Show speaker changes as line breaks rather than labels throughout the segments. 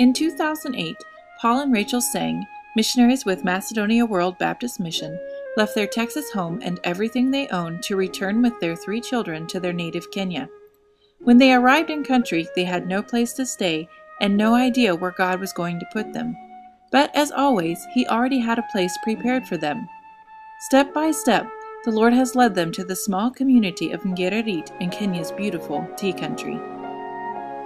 In 2008, Paul and Rachel Sang, missionaries with Macedonia World Baptist Mission, left their Texas home and everything they owned to return with their 3 children to their native Kenya. When they arrived in country, they had no place to stay and no idea where God was going to put them. But as always, He already had a place prepared for them. Step by step, the Lord has led them to the small community of Ngererit in Kenya's beautiful tea country.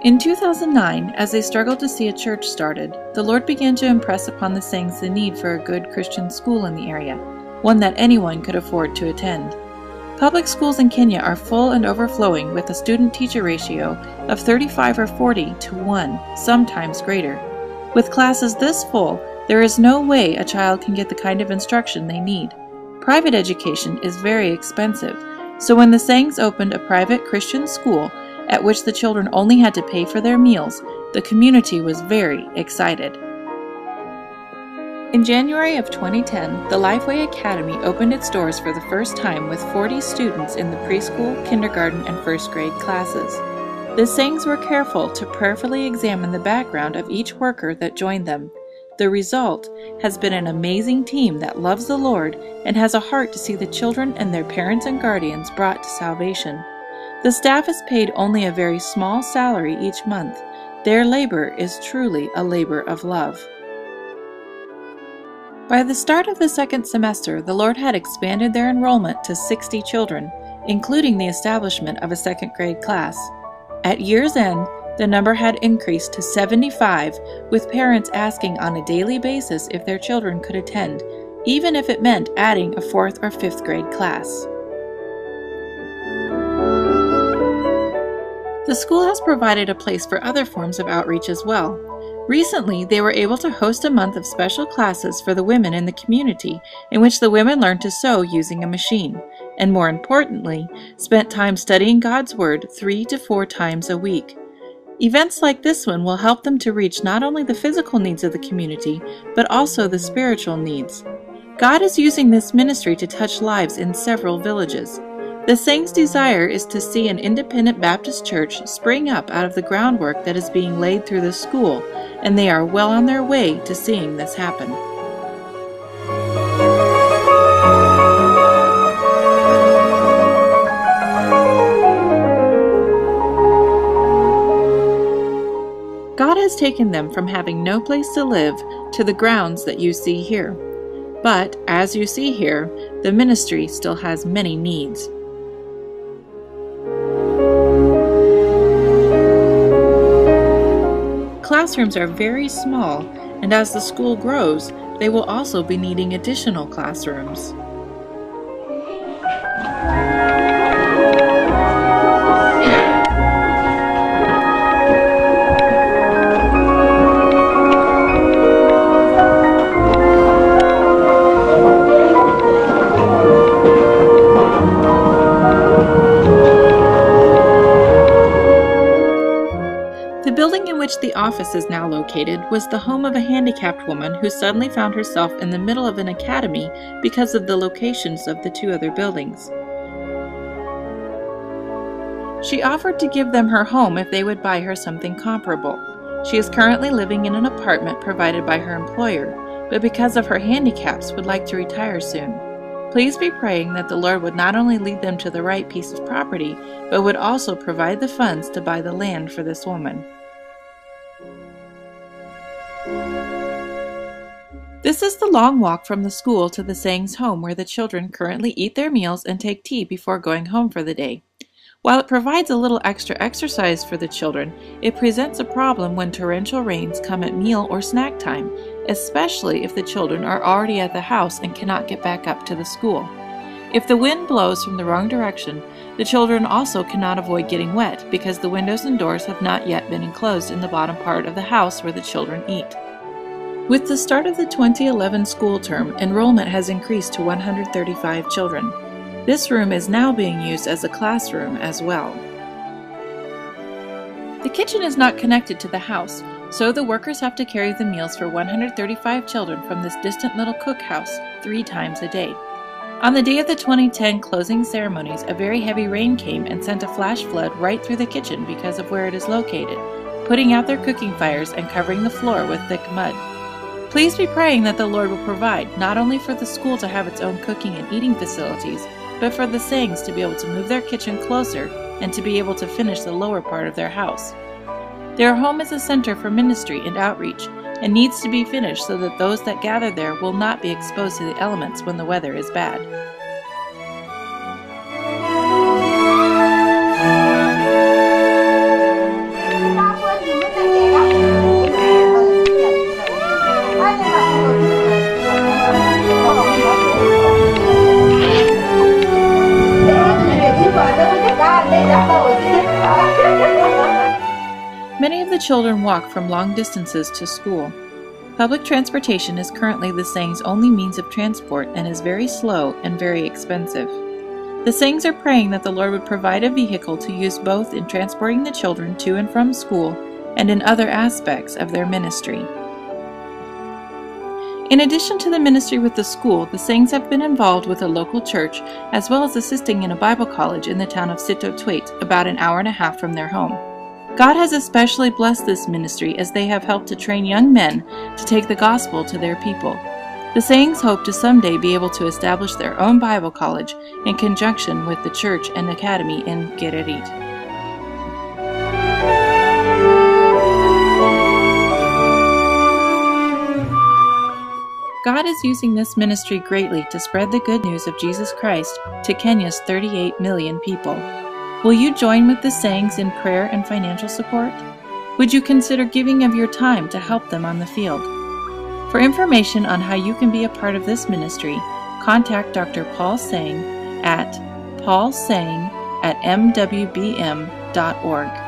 In 2009, as they struggled to see a church started, the Lord began to impress upon the Sangs the need for a good Christian school in the area, one that anyone could afford to attend. Public schools in Kenya are full and overflowing with a student-teacher ratio of 35 or 40 to 1, sometimes greater. With classes this full, there is no way a child can get the kind of instruction they need. Private education is very expensive, so when the Sangs opened a private Christian school at which the children only had to pay for their meals, the community was very excited. In January of 2010, the Lifeway Academy opened its doors for the first time with 40 students in the preschool, kindergarten, and first grade classes. The Sangs were careful to prayerfully examine the background of each worker that joined them. The result has been an amazing team that loves the Lord and has a heart to see the children and their parents and guardians brought to salvation. The staff is paid only a very small salary each month. Their labor is truly a labor of love. By the start of the second semester, the Lord had expanded their enrollment to 60 children, including the establishment of a second grade class. At year's end, the number had increased to 75, with parents asking on a daily basis if their children could attend, even if it meant adding a 4th or 5th grade class. The school has provided a place for other forms of outreach as well. Recently, they were able to host a month of special classes for the women in the community, in which the women learned to sew using a machine, and more importantly, spent time studying God's Word 3 to 4 times a week. Events like this one will help them to reach not only the physical needs of the community, but also the spiritual needs. God is using this ministry to touch lives in several villages. The Sangs' desire is to see an independent Baptist church spring up out of the groundwork that is being laid through the school, and they are well on their way to seeing this happen. God has taken them from having no place to live to the grounds that you see here. But, as you see here, the ministry still has many needs. Classrooms are very small, and as the school grows, they will also be needing additional classrooms. The building in which the office is now located was the home of a handicapped woman who suddenly found herself in the middle of an academy because of the locations of the 2 other buildings. She offered to give them her home if they would buy her something comparable. She is currently living in an apartment provided by her employer, but because of her handicaps would like to retire soon. Please be praying that the Lord would not only lead them to the right piece of property, but would also provide the funds to buy the land for this woman. This is the long walk from the school to the Sangs' home where the children currently eat their meals and take tea before going home for the day. While it provides a little extra exercise for the children, it presents a problem when torrential rains come at meal or snack time, especially if the children are already at the house and cannot get back up to the school. If the wind blows from the wrong direction, the children also cannot avoid getting wet because the windows and doors have not yet been enclosed in the bottom part of the house where the children eat. With the start of the 2011 school term, enrollment has increased to 135 children. This room is now being used as a classroom as well. The kitchen is not connected to the house, so the workers have to carry the meals for 135 children from this distant little cookhouse 3 times a day. On the day of the 2010 closing ceremonies, a very heavy rain came and sent a flash flood right through the kitchen because of where it is located. putting out their cooking fires and covering the floor with thick mud. Please be praying that the Lord will provide not only for the school to have its own cooking and eating facilities, but for the Sangs to be able to move their kitchen closer and to be able to finish the lower part of their house. Their home is a center for ministry and outreach and needs to be finished so that those that gather there will not be exposed to the elements when the weather is bad. Many of the children walk from long distances to school. Public transportation is currently the Sangs' only means of transport and is very slow and very expensive. The Sangs are praying that the Lord would provide a vehicle to use both in transporting the children to and from school and in other aspects of their ministry. In addition to the ministry with the school, the Sangs have been involved with a local church as well as assisting in a Bible college in the town of Sitotwait, about an hour and a half from their home. God has especially blessed this ministry as they have helped to train young men to take the gospel to their people. The Sangs hope to someday be able to establish their own Bible college in conjunction with the church and academy in Gererit. God is using this ministry greatly to spread the good news of Jesus Christ to Kenya's 38 million people. Will you join with the Sangs in prayer and financial support? Would you consider giving of your time to help them on the field? For information on how you can be a part of this ministry, contact Dr. Paul Sang at paulsang@mwbm.org.